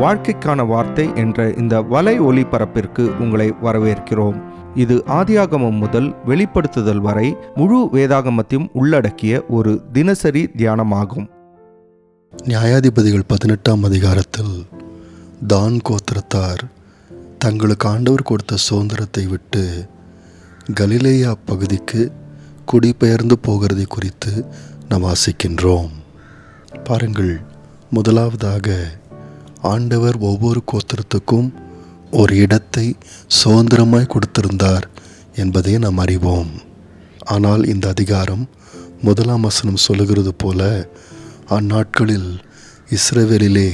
வாழ்க்கைக்கான வார்த்தை என்ற இந்த வலை ஒளிபரப்பிற்கு உங்களை வரவேற்கிறோம். இது ஆதியாகமம் முதல் வெளிப்படுத்துதல் வரை முழு வேதாகமத்தையும் உள்ளடக்கிய ஒரு தினசரி தியானமாகும். நியாயாதிபதிகள் 18ஆம் அதிகாரத்தில் தான் கோத்திரத்தார் தங்களுக்கு ஆண்டவர் கொடுத்த சுதந்திரத்தை விட்டு கலிலேயா பகுதிக்கு குடிபெயர்ந்து போகிறதை குறித்து நாம் வாசிக்கின்றோம். பாருங்கள், முதலாவதாக ஆண்டவர் ஒவ்வொரு கோத்திரத்துக்கும் ஒரு இடத்தை சுதந்திரமாய் கொடுத்திருந்தார் என்பதை நாம் அறிவோம். ஆனால் இந்த அதிகாரம் 1ஆம் வசனம் சொல்லுகிறது போல, அந்நாட்களில் இஸ்ரவேலிலே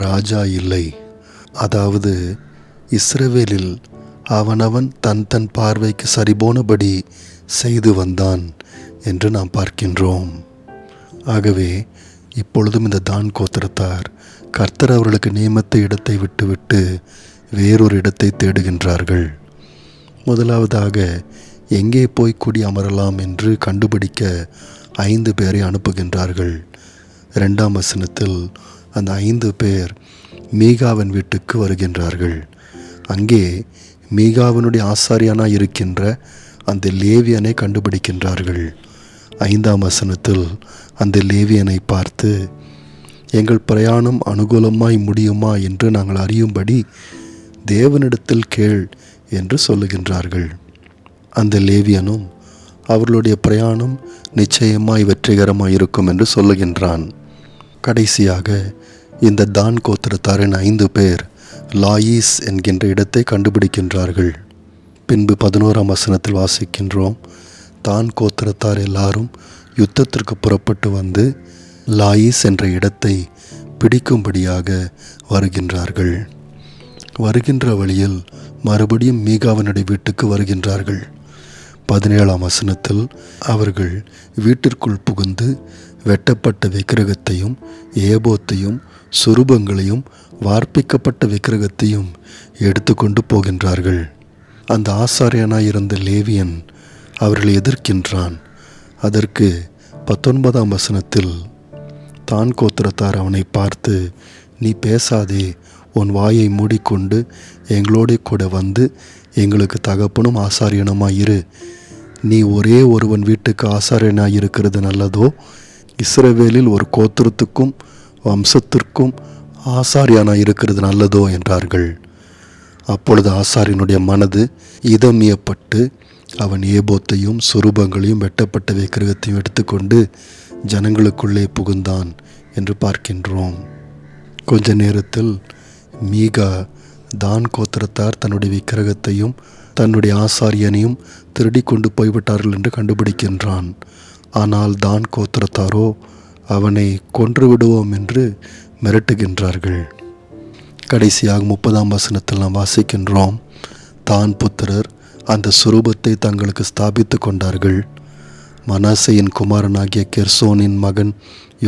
ராஜா இல்லை. அதாவது இஸ்ரவேலில் அவனவன் தன் பார்வைக்கு சரிபோனபடி செய்து வந்தான் என்று நாம் பார்க்கின்றோம். ஆகவே இப்பொழுதும் இந்த தான் கோத்திரத்தார் கர்த்தர் அவர்களுக்கு நியமித்த இடத்தை விட்டுவிட்டு வேறொரு இடத்தை தேடுகின்றார்கள். முதலாவதாக எங்கே போய் குடி அமரலாம் என்று கண்டுபிடிக்க 5 பேரை அனுப்புகின்றார்கள். 2ஆம் வசனத்தில் அந்த 5 பேர் மீகாவின் வீட்டுக்கு வருகின்றார்கள். அங்கே மீகாவினுடைய ஆசாரியனாய் இருக்கின்ற அந்த லேவியனை கண்டுபிடிக்கின்றார்கள். 5ஆம் வசனத்தில் அந்த லேவியனை பார்த்து, எங்கள் பிரயாணம் அனுகூலமாய் முடியுமா என்று நாங்கள் அறியும்படி தேவனிடத்தில் கேள் என்று சொல்லுகின்றார்கள். அந்த லேவியனும் அவர்களுடைய பிரயாணம் நிச்சயமாய் வெற்றிகரமாய் இருக்கும் என்று சொல்லுகின்றான். கடைசியாக இந்த தான் கோத்திரத்தாரின் 5 பேர் லாயீஸ் என்கின்ற இடத்தை கண்டுபிடிக்கின்றார்கள். பின்பு 11ஆம் வசனத்தில் வாசிக்கின்றோம், தான் கோத்திரத்தார் எல்லாரும் யுத்தத்திற்கு புறப்பட்டு வந்து லாயீஸ் என்ற இடத்தை பிடிக்கும்படியாக வருகின்றார்கள். வருகின்ற வழியில் மறுபடியும் மீகாவினுடைய வீட்டுக்கு வருகின்றார்கள். 17ஆம் வசனத்தில் அவர்கள் வீட்டிற்குள் புகுந்து வெட்டப்பட்ட விக்கிரகத்தையும் ஏபோத்தையும் சுரூபங்களையும் வார்ப்பிக்கப்பட்ட விக்கிரகத்தையும் எடுத்துக்கொண்டு போகின்றார்கள். அந்த ஆசாரியனாயிருந்த லேவியன் அவர்களை எதிர்க்கின்றான். அதற்கு 19ஆம் வசனத்தில் தான் கோத்திரத்தார் அவனை பார்த்து, நீ பேசாதே, உன் வாயை மூடிக்கொண்டு எங்களோட கூட வந்து எங்களுக்கு தகப்பனும் ஆசாரியனுமாயிரு. நீ ஒரே ஒருவன் வீட்டுக்கு ஆசாரியனாயிருக்கிறது நல்லதோ, இஸ்ரவேலில் ஒரு கோத்திரத்துக்கும் வம்சத்திற்கும் ஆசாரியனாயிருக்கிறது நல்லதோ என்றார்கள். அப்பொழுது ஆசாரியனுடைய மனது இதமியப்பட்டு அவன் ஏபோத்தையும் சுரூபங்களையும் வெட்டப்பட்ட விக்கிரகத்தையும் எடுத்துக்கொண்டு ஜனங்களுக்குள்ளே புகுந்தான் என்று பார்க்கின்றோம். கொஞ்ச நேரத்தில் மீகா தான் கோத்திரத்தார் தன்னுடைய விக்கிரகத்தையும் தன்னுடைய ஆசாரியனையும் திருடி கொண்டு போய்விட்டார்கள் என்று கண்டுபிடிக்கின்றான். ஆனால் தான் கோத்திரத்தாரோ அவனை கொன்று விடுவோம் என்று மிரட்டுகின்றார்கள். கடைசியாக 30ஆம் வசனத்தில் நாம் வாசிக்கின்றோம், தான் புத்திரர் அந்த சுரூபத்தை தங்களுக்கு ஸ்தாபித்து கொண்டார்கள். மனாசேயின் குமாரனாகிய கெர்சோனின் மகன்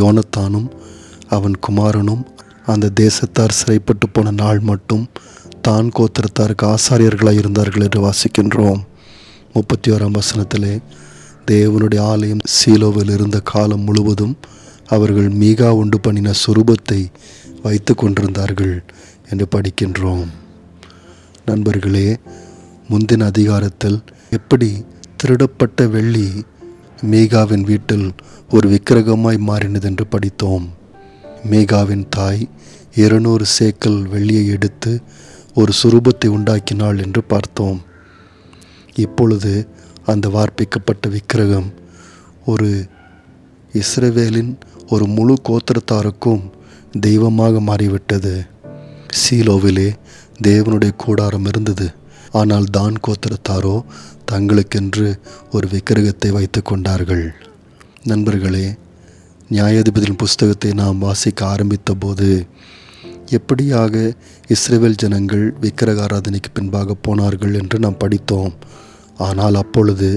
யோனத்தானும் அவன் குமாரனும் அந்த தேசத்தார் சிறைப்பட்டு போன நாள் மட்டும் தான் கோத்திரத்தாருக்கு ஆசாரியர்களாக இருந்தார்கள் என்று வாசிக்கின்றோம். 31ஆம் வசனத்திலே, தேவனுடைய ஆலயம் சீலோவில் இருந்த காலம் முழுவதும் அவர்கள் மீகா உண்டு பண்ணின சுரூபத்தை வைத்து கொண்டிருந்தார்கள் என்று படிக்கின்றோம். நண்பர்களே, முந்தின அதிகாரத்தில் எப்படி திருடப்பட்ட வெள்ளி மீகாவின் வீட்டில் ஒரு விக்கிரகமாய் மாறினது என்று படித்தோம். மீகாவின் தாய் 200 சேக்கல் வெள்ளியை எடுத்து ஒரு சுரூபத்தை உண்டாக்கினாள் என்று பார்த்தோம். இப்பொழுது அந்த வார்ப்பிக்கப்பட்ட விக்கிரகம் ஒரு இஸ்ரவேலின் ஒரு முழு கோத்திரத்தாருக்கும் தெய்வமாக மாறிவிட்டது. சீலோவிலே தேவனுடைய கூடாரம் இருந்தது. ஆனால் தான் கோத்திரத்தாரோ தங்களுக்கென்று ஒரு விக்கிரகத்தை வைத்து கொண்டார்கள். நண்பர்களே, நியாயாதிபதியின் புஸ்தகத்தை நாம் வாசிக்க ஆரம்பித்த போது எப்படியாக இஸ்ரவேல் ஜனங்கள் விக்கிரக ஆராதனைக்கு பின்பாக போனார்கள் என்று நாம் படித்தோம். ஆனால் அப்பொழுது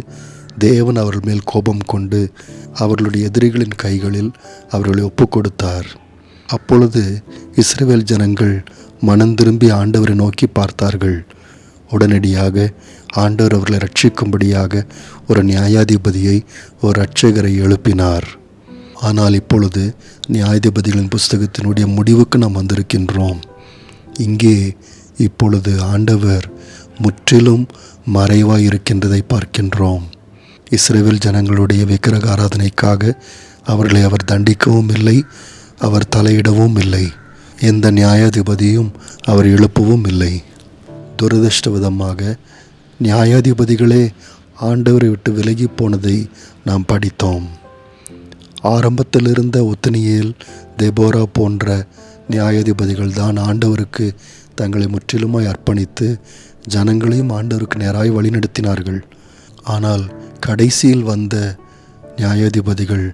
தேவன் அவர்கள் மேல் கோபம் கொண்டு அவர்களுடைய எதிரிகளின் கைகளில் அவர்களை ஒப்பு கொடுத்தார். அப்பொழுது இஸ்ரவேல் ஜனங்கள் மனம் திரும்பி ஆண்டவரை நோக்கி பார்த்தார்கள். உடனடியாக ஆண்டவர் அவர்களை ரட்சிக்கும்படியாக ஒரு நியாயாதிபதியை, ஒரு இரட்சகரை எழுப்பினார். ஆனால் இப்பொழுது நியாயாதிபதிகளின் புஸ்தகத்தினுடைய முடிவுக்கு நாம் வந்திருக்கின்றோம். இங்கே இப்பொழுது ஆண்டவர் முற்றிலும் மறைவாய் இருக்கின்றதை பார்க்கின்றோம். இஸ்ரவேல் ஜனங்களுடைய விக்கிரக ஆராதனைக்காக அவர்களை அவர் தண்டிக்கவும் இல்லை, அவர் தலையிடவும் இல்லை. எந்த நியாயாதிபதியும் அவர் எழுப்பவும் இல்லை. துரதிர்ஷ்டவதமாக நியாயாதிபதிகளே ஆண்டவரை விட்டு விலகி போனதை நாம் படித்தோம். ஆரம்பத்தில் இருந்த ஒத்னியேல், தெபோரா போன்ற நியாயாதிபதிகள் தான் ஆண்டவருக்கு தங்களை முற்றிலுமாய் அர்ப்பணித்து ஜனங்களையும் ஆண்டவருக்கு நேராய் வழிநடத்தினார்கள். ஆனால் கடைசியில் வந்த நியாயாதிபதிகள்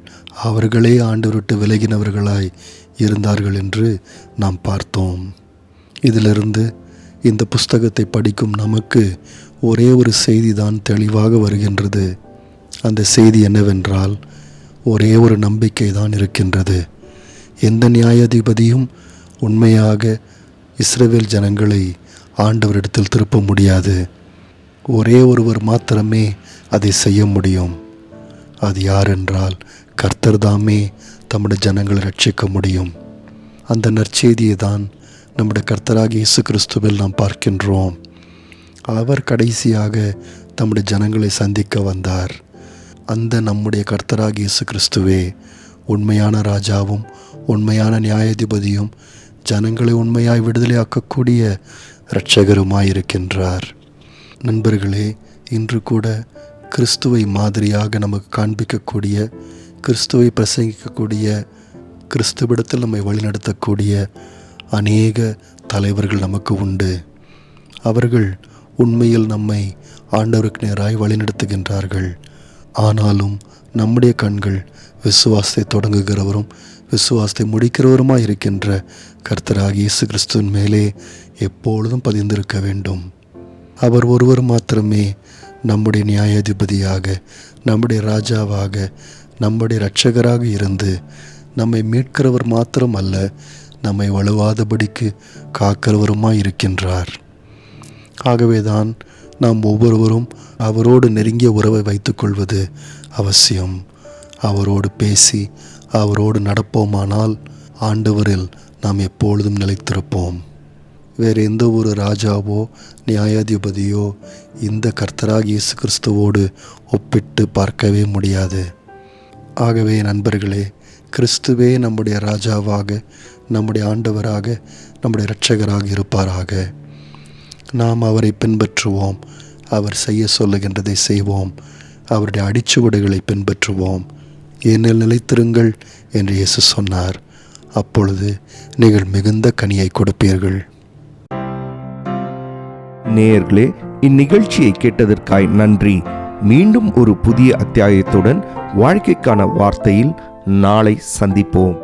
அவர்களே ஆண்டவர் விட்டு விலகினவர்களாய் இருந்தார்கள் என்று நாம் பார்த்தோம். இதிலிருந்து இந்த புஸ்தகத்தை படிக்கும் நமக்கு ஒரே ஒரு செய்தி தான் தெளிவாக வருகின்றது. அந்த செய்தி என்னவென்றால், ஒரே ஒரு நம்பிக்கை தான் இருக்கின்றது. எந்த நியாயாதிபதியும் உண்மையாக இஸ்ரவேல் ஜனங்களை ஆண்டவரிடத்தில் திருப்ப முடியாது. ஒரே ஒருவர் மாத்திரமே அதை செய்ய முடியும். அது யார் என்றால், கர்த்தர் தாமே தம்முடைய ஜனங்களை ரட்சிக்க முடியும். அந்த நற்செய்தியை தான் நம்முடைய கர்த்தராகிய இயேசு கிறிஸ்துவில் நாம் பார்க்கின்றோம். அவர் கடைசியாக தம்முடைய ஜனங்களை சந்திக்க வந்தார். அந்த நம்முடைய கர்த்தராகிய இயேசு கிறிஸ்துவே உண்மையான ராஜாவும் உண்மையான நியாயாதிபதியும் ஜனங்களை உண்மையாய் விடுதலையாக்கக்கூடிய இரட்சகருமாயிருக்கின்றார். நண்பர்களே, இன்று கூட கிறிஸ்துவை மாதிரியாக நமக்கு காண்பிக்கக்கூடிய, கிறிஸ்துவை பிரசங்கிக்கக்கூடிய, கிறிஸ்துவிடத்தில் நம்மை வழிநடத்தக்கூடிய அநேக தலைவர்கள் நமக்கு உண்டு. அவர்கள் உண்மையில் நம்மை ஆண்டவருக்கு நேராய் வழிநடத்துகின்றார்கள். ஆனாலும் நம்முடைய கண்கள் விசுவாசத்தை தொடங்குகிறவரும் விசுவாசத்தை முடிக்கிறவருமாய் இருக்கின்ற கர்த்தராகிய இயேசு கிறிஸ்துவின் மேலே எப்பொழுதும் பதிந்திருக்க வேண்டும். அவர் ஒருவர் மாத்திரமே நம்முடைய நியாயாதிபதியாக, நம்முடைய ராஜாவாக, நம்முடைய இரட்சகராக இருந்து நம்மை மீட்கிறவர் மாத்திரம் அல்ல, நம்மை வலுவாதபடிக்கு காக்கிறவருமாய் இருக்கின்றார். ஆகவேதான் நாம் ஒவ்வொருவரும் அவரோடு நெருங்கிய உறவை வைத்துக்கொள்வது அவசியம். அவரோடு பேசி அவரோடு நடப்போமானால் ஆண்டவரில் நாம் எப்பொழுதும் நிலைத்திருப்போம். வேறு எந்த ஒரு ராஜாவோ நியாயாதிபதியோ இந்த கர்த்தராகிய இயேசு கிறிஸ்துவோடு ஒப்பிட்டு பார்க்கவே முடியாது. ஆகவே நண்பர்களே, கிறிஸ்துவே நம்முடைய ராஜாவாக, நம்முடைய ஆண்டவராக, நம்முடைய இரட்சகராக இருப்பாராக. நாம் அவரை பின்பற்றுவோம். அவர் செய்ய சொல்லுகின்றதை செய்வோம். அவருடைய அடிச்சுவடுகளை பின்பற்றுவோம். ஏனில் நிலைத்திருங்கள் என்று இயேசு சொன்னார். அப்பொழுது நீங்கள் மிகுந்த கனியை கொடுப்பீர்கள். நேயர்களே, இந்நிகழ்ச்சியை கேட்டதற்காய் நன்றி. மீண்டும் ஒரு புதிய அத்தியாயத்துடன் வாழ்க்கைக்கான வார்த்தையில் நாளை சந்திப்போம்.